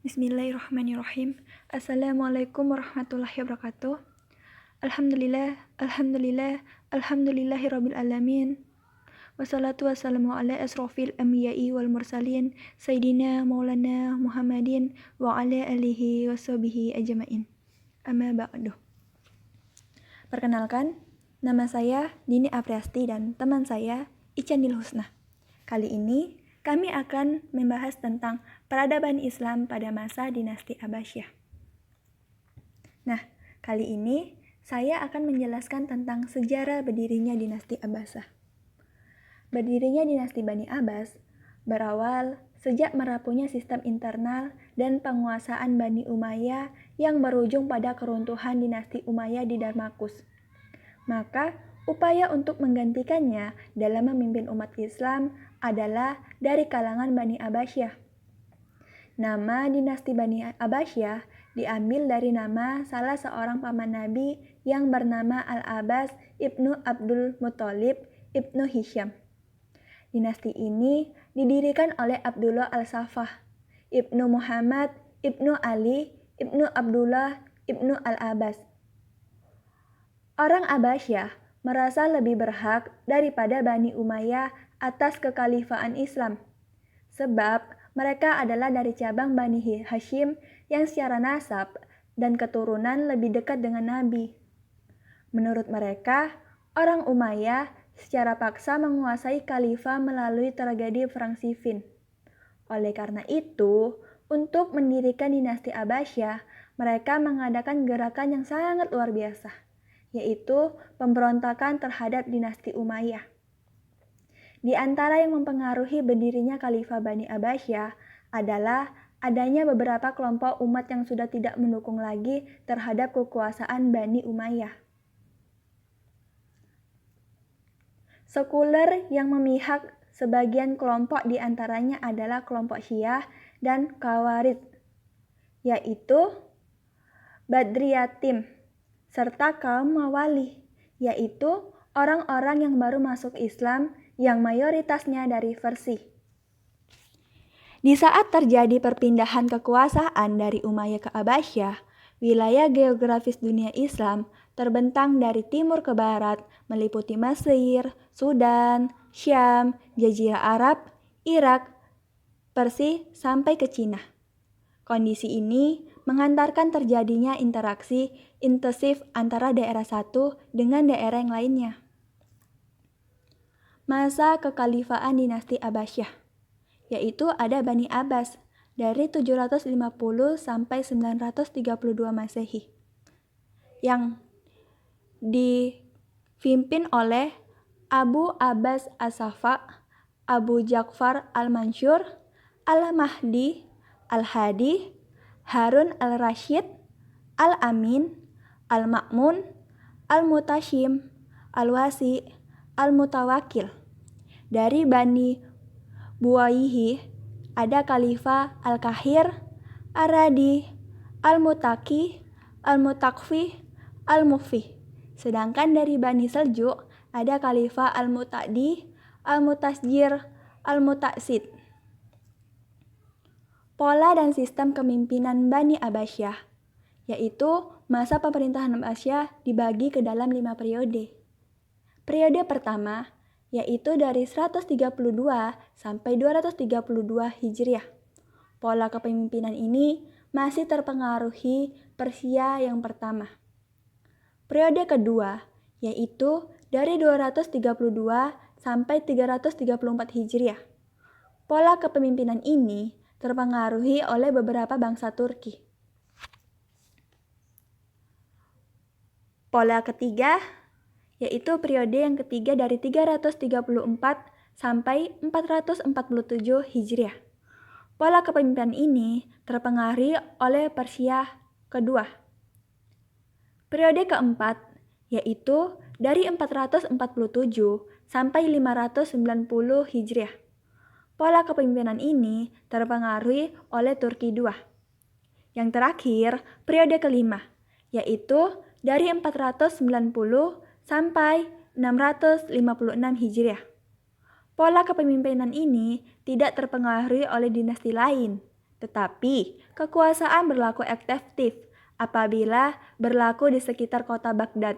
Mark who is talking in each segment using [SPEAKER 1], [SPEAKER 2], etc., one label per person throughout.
[SPEAKER 1] Bismillahirrahmanirrahim. Assalamualaikum warahmatullahi wabarakatuh. Alhamdulillahirabbil alamin. Wassalatu wassalamu ala asrofil anbiya'i wal mursalin Sayyidina Maulana Muhammadin wa ala alihi washabihi ajma'in. Amma ba'du. Perkenalkan, nama saya Dini Apriasti dan teman saya Icanil Husna. Kali ini kami akan membahas tentang peradaban Islam pada masa dinasti Abbasiyah. Nah, kali ini saya akan menjelaskan tentang sejarah berdirinya dinasti Abbasiyah. Berdirinya dinasti Bani Abbas berawal sejak merapuhnya sistem internal dan penguasaan Bani Umayyah yang berujung pada keruntuhan dinasti Umayyah di Damaskus. Maka, upaya untuk menggantikannya dalam memimpin umat Islam adalah dari kalangan Bani Abbasiyah. Nama dinasti Bani Abbasiyah diambil dari nama salah seorang paman Nabi yang bernama Al-Abbas ibnu Abdul Muthalib ibnu Hisham. Dinasti ini didirikan oleh Abdullah Al-Saffah, ibnu Muhammad, ibnu Ali, ibnu Abdullah, ibnu Al-Abbas. Orang Abbasiyah merasa lebih berhak daripada Bani Umayyah atas kekhalifahan Islam, sebab mereka adalah dari cabang Bani Hashim yang secara nasab dan keturunan lebih dekat dengan Nabi. Menurut mereka, orang Umayyah secara paksa menguasai khalifah melalui tragedi Perang Siffin. Oleh karena itu, untuk mendirikan dinasti Abbasiyah, mereka mengadakan gerakan yang sangat luar biasa, yaitu pemberontakan terhadap dinasti Umayyah. Di antara yang mempengaruhi berdirinya Khalifah Bani Abbasiyah adalah adanya beberapa kelompok umat yang sudah tidak mendukung lagi terhadap kekuasaan Bani Umayyah. Sekuler yang memihak sebagian kelompok di antaranya adalah kelompok Syiah dan Khawarij, yaitu Badriyatim, serta kaum Mawali, yaitu orang-orang yang baru masuk Islam yang mayoritasnya dari Persia. Di saat terjadi perpindahan kekuasaan dari Umayyah ke Abbasiyah, wilayah geografis dunia Islam terbentang dari timur ke barat, meliputi Mesir, Sudan, Syam, Jazirah Arab, Irak, Persia, sampai ke Cina. Kondisi ini mengantarkan terjadinya interaksi intensif antara daerah satu dengan daerah yang lainnya. Masa kekhalifahan dinasti Abbasiyah, yaitu ada Bani Abbas dari 750 sampai 932 Masehi, yang dipimpin oleh Abu Abbas As-Saffah, Abu Ja'far Al-Mansur, Al-Mahdi, Al-Hadi, Harun Al-Rashid, Al-Amin, Al-Ma'mun, Al-Mutashim, Al-Wasi, Al-Mutawakil. Dari Bani Buwayhi ada Khalifah Al-Kahir, Ar-Radi, Al-Mutaki, Al-Mutakfi, Al-Mufi. Sedangkan dari Bani Seljuk ada Khalifah Al-Mu'tadi, Al-Mutasjir, Al-Mutaksid. Pola dan sistem kepemimpinan Bani Abbasiyah, yaitu masa pemerintahan Abbasiyah dibagi ke dalam 5 periode. Periode pertama yaitu dari 132 sampai 232 Hijriah. Pola kepemimpinan ini masih terpengaruhi Persia yang pertama. Periode kedua yaitu dari 232 sampai 334 Hijriah. Pola kepemimpinan ini terpengaruhi oleh beberapa bangsa Turki. Pola ketiga yaitu periode yang ketiga dari 334 sampai 447 Hijriah. Pola kepemimpinan ini terpengaruhi oleh Persia kedua. Periode keempat yaitu dari 447 sampai 590 Hijriah. Pola kepemimpinan ini terpengaruhi oleh Turki II. Yang terakhir, periode kelima, yaitu dari 490 sampai 656 Hijriah. Pola kepemimpinan ini tidak terpengaruhi oleh dinasti lain, Tetapi, kekuasaan berlaku efektif apabila berlaku di sekitar kota Baghdad.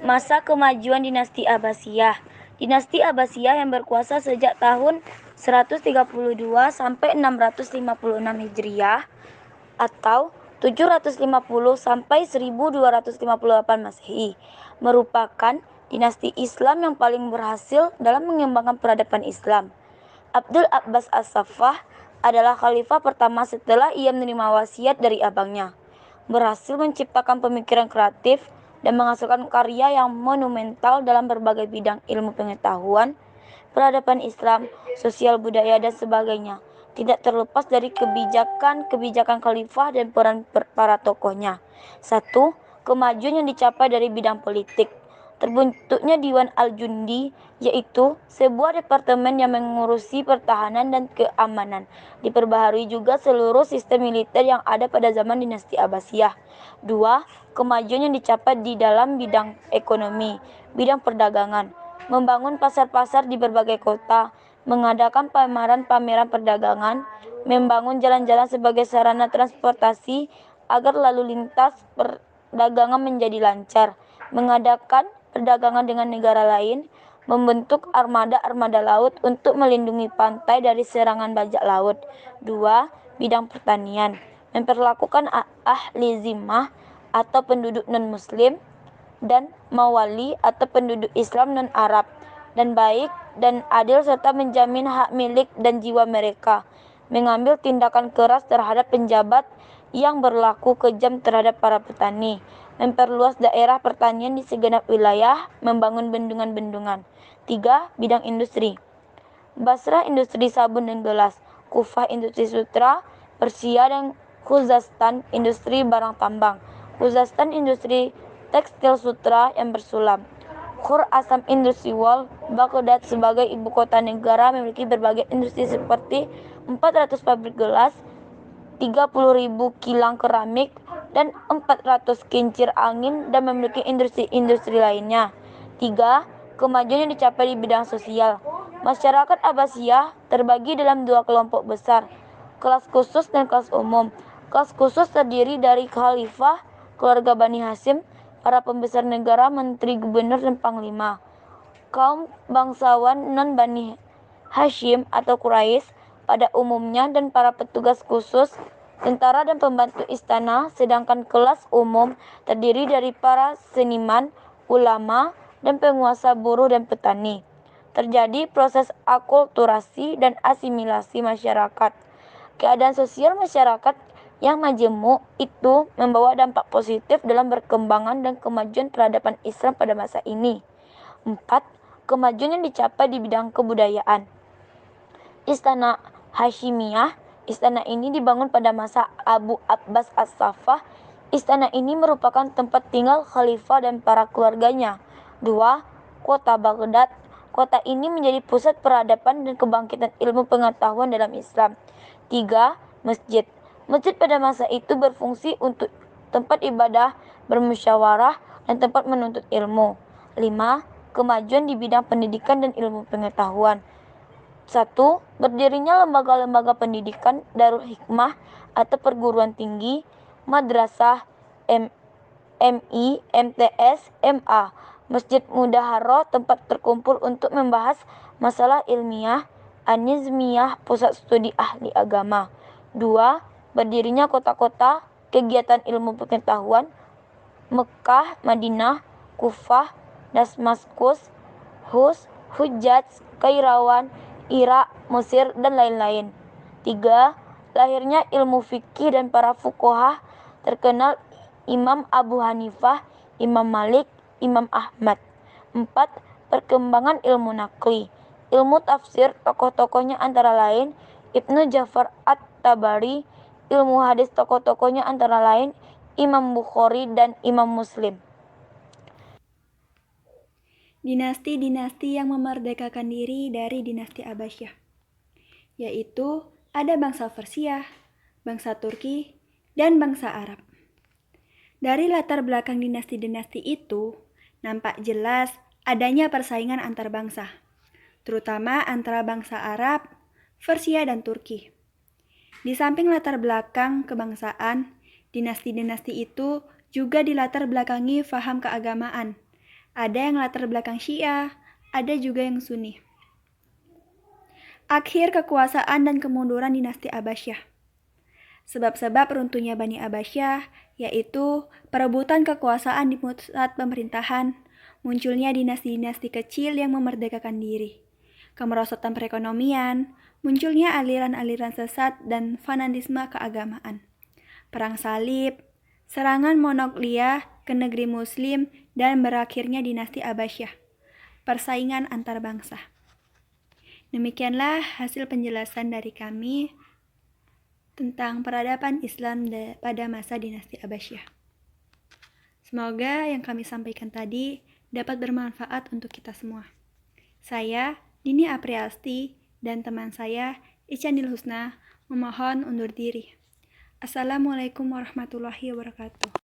[SPEAKER 2] Masa kemajuan dinasti Abbasiyah. Dinasti Abbasiyah yang berkuasa sejak tahun 132 sampai 656 Hijriah atau 750 sampai 1258 Masehi merupakan dinasti Islam yang paling berhasil dalam mengembangkan peradaban Islam. Abdul Abbas As-Saffah adalah khalifah pertama setelah ia menerima wasiat dari abangnya. Berhasil menciptakan pemikiran kreatif dan menghasilkan karya yang monumental dalam berbagai bidang ilmu pengetahuan, peradaban Islam, sosial budaya, dan sebagainya. Tidak terlepas dari kebijakan khalifah dan peran para tokohnya. 1. Kemajuan yang dicapai dari bidang politik. Terbentuknya Diwan Al-Jundi, yaitu sebuah departemen yang mengurusi pertahanan dan keamanan. Diperbaharui juga seluruh sistem militer yang ada pada zaman dinasti Abbasiyah. 2. Kemajuan yang dicapai di dalam bidang ekonomi, bidang perdagangan, membangun pasar-pasar di berbagai kota, mengadakan pameran-pameran perdagangan, membangun jalan-jalan sebagai sarana transportasi agar lalu lintas perdagangan menjadi lancar, mengadakan perdagangan dengan negara lain, membentuk armada-armada laut untuk melindungi pantai dari serangan bajak laut. 2. Bidang pertanian, memperlakukan ahli zimmah atau penduduk non-muslim dan mawali atau penduduk Islam non-Arab dan baik dan adil serta menjamin hak milik dan jiwa mereka, mengambil tindakan keras terhadap penjabat yang berlaku kejam terhadap para petani, memperluas daerah pertanian di segenap wilayah, membangun bendungan-bendungan. 3. Bidang industri. Basrah industri sabun dan gelas, Kufah industri sutra, Persia dan Khuzestan industri barang tambang, Khuzestan industri tekstil sutra yang bersulam. Khurassan industri wol. Baghdad sebagai ibu kota negara memiliki berbagai industri seperti 400 pabrik gelas, 30.000 kilang keramik, dan 400 kincir angin dan memiliki industri-industri lainnya. 3. Kemajuan yang dicapai di bidang sosial. Masyarakat Abbasiyah terbagi dalam dua kelompok besar, kelas khusus dan kelas umum. Kelas khusus terdiri dari khalifah, keluarga Bani Hashim, para pembesar negara, menteri, gubernur, dan panglima. Kaum bangsawan non-Bani Hashim atau Quraisy pada umumnya dan para petugas khusus, tentara dan pembantu istana, sedangkan kelas umum terdiri dari para seniman, ulama, dan penguasa buruh dan petani. Terjadi proses akulturasi dan asimilasi masyarakat. Keadaan sosial masyarakat yang majemuk itu membawa dampak positif dalam perkembangan dan kemajuan peradaban Islam pada masa ini. 4. Kemajuan yang dicapai di bidang kebudayaan. Istana Hashimiyah. Istana ini dibangun pada masa Abu Abbas As-Saffah. Istana ini merupakan tempat tinggal khalifah dan para keluarganya. 2. Kota Baghdad. Kota ini menjadi pusat peradaban dan kebangkitan ilmu pengetahuan dalam Islam. 3. Masjid. Masjid pada masa itu berfungsi untuk tempat ibadah, bermusyawarah, dan tempat menuntut ilmu. 5. Kemajuan di bidang pendidikan dan ilmu pengetahuan. 1. Berdirinya lembaga-lembaga pendidikan, Darul Hikmah atau perguruan tinggi, madrasah, MI, MTS, MA, Masjid Mudaharo, tempat terkumpul untuk membahas masalah ilmiah, An-Nizmiyah, pusat studi ahli agama. 2. Berdirinya kota-kota, kegiatan ilmu pengetahuan, Mekah, Madinah, Kufah, Damaskus, Hus, Hujjaj, Kairawan, Irak, Mesir, dan lain-lain. 3. Lahirnya ilmu fikih dan para fuqaha terkenal Imam Abu Hanifah, Imam Malik, Imam Ahmad. 4. Perkembangan ilmu naqli. Ilmu tafsir, tokoh-tokohnya antara lain Ibnu Ja'far At-Tabari. Ilmu hadis, tokoh-tokohnya antara lain Imam Bukhari dan Imam Muslim.
[SPEAKER 1] Dinasti-dinasti yang memerdekakan diri dari dinasti Abbasiyah, yaitu ada bangsa Persia, bangsa Turki, dan bangsa Arab. Dari latar belakang dinasti-dinasti itu, nampak jelas adanya persaingan antar bangsa, terutama antara bangsa Arab, Persia, dan Turki. Di samping latar belakang kebangsaan, dinasti-dinasti itu juga dilatar belakangi faham keagamaan. Ada yang latar belakang Syiah, ada juga yang Sunni. Akhir kekuasaan dan kemunduran dinasti Abbasiyah. Sebab-sebab runtuhnya Bani Abbasiyah yaitu perebutan kekuasaan di pusat pemerintahan, munculnya dinasti-dinasti kecil yang memerdekakan diri, kemerosotan perekonomian, munculnya aliran-aliran sesat dan fanatisme keagamaan, perang salib, serangan Mongolia ke negeri Muslim, dan berakhirnya dinasti Abbasiyah, persaingan antar bangsa. Demikianlah hasil penjelasan dari kami tentang peradaban Islam pada masa dinasti Abbasiyah. Semoga yang kami sampaikan tadi dapat bermanfaat untuk kita semua. Saya, Dini Apriasti, dan teman saya, Icanil Husna, memohon undur diri. Assalamualaikum warahmatullahi wabarakatuh.